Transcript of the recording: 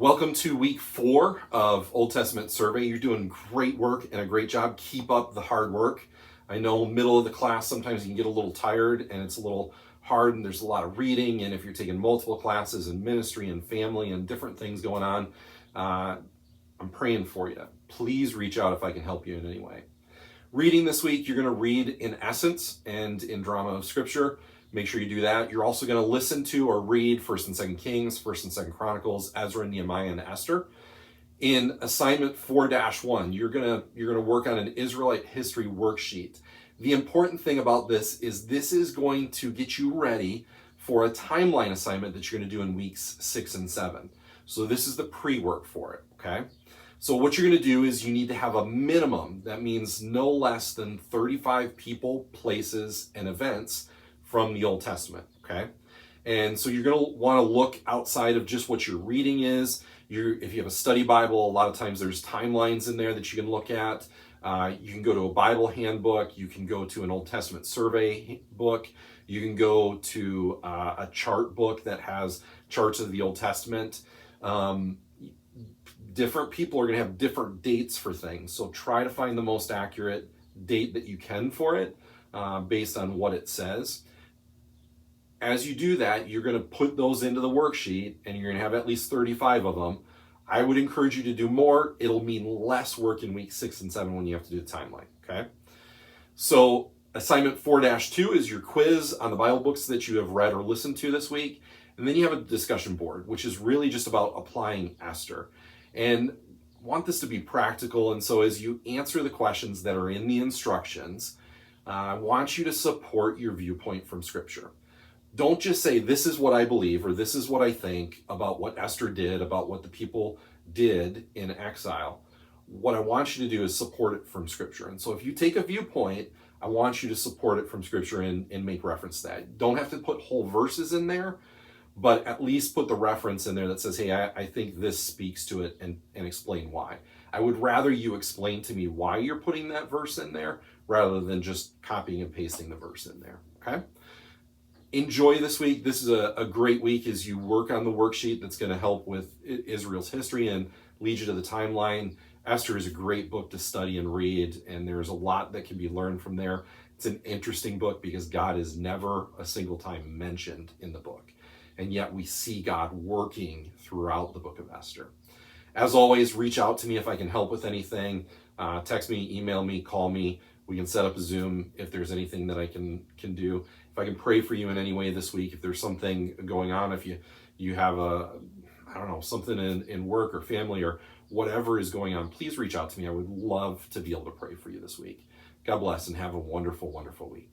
Welcome to week 4 of Old Testament Survey. You're doing great work and a great job. Keep up the hard work. I know middle of the class, sometimes you can get a little tired and it's a little hard and there's a lot of reading. And if you're taking multiple classes in ministry and family and different things going on, I'm praying for you. Please reach out if I can help you in any way. Reading this week, you're going to read in Essence and in Drama of Scripture. Make sure you do that. You're also going to listen to or read 1st and 2nd Kings, 1st and 2nd Chronicles, Ezra and Nehemiah and Esther. In assignment 4-1, you're going to work on an Israelite history worksheet. The important thing about this is going to get you ready for a timeline assignment that you're going to do in weeks 6 and 7. So this is the pre-work for it, okay? So what you're going to do is you need to have a minimum. That means no less than 35 people, places, and events from the Old Testament, okay? And so you're going to want to look outside of just what your reading is. If you have a study Bible, a lot of times there's timelines in there that you can look at. You can go to a Bible handbook. You can go to an Old Testament survey book. You can go to a chart book that has charts of the Old Testament. Different people are going to have different dates for things. So try to find the most accurate date that you can for it based on what it says. As you do that, you're going to put those into the worksheet and you're going to have at least 35 of them. I would encourage you to do more. It'll mean less work in week 6 and 7 when you have to do the timeline, okay? So assignment 4-2 is your quiz on the Bible books that you have read or listened to this week. And then you have a discussion board, which is really just about applying Esther. And want this to be practical. And so as you answer the questions that are in the instructions, I want you to support your viewpoint from Scripture. Don't just say, this is what I believe, or this is what I think about what Esther did, about what the people did in exile. What I want you to do is support it from Scripture. And so if you take a viewpoint, I want you to support it from Scripture and make reference to that. Don't have to put whole verses in there, but at least put the reference in there that says, hey, I think this speaks to it and explain why. I would rather you explain to me why you're putting that verse in there rather than just copying and pasting the verse in there, okay? Enjoy this week. This is a great week as you work on the worksheet that's going to help with Israel's history and lead you to the timeline. Esther is a great book to study and read, and there's a lot that can be learned from there. It's an interesting book because God is never a single time mentioned in the book, and yet we see God working throughout the book of Esther. As always, reach out to me if I can help with anything. Text me, email me, call me. We can set up a Zoom if there's anything that I can do. If I can pray for you in any way this week, if there's something going on, if you have something in work or family or whatever is going on, please reach out to me. I would love to be able to pray for you this week. God bless and have a wonderful, wonderful week.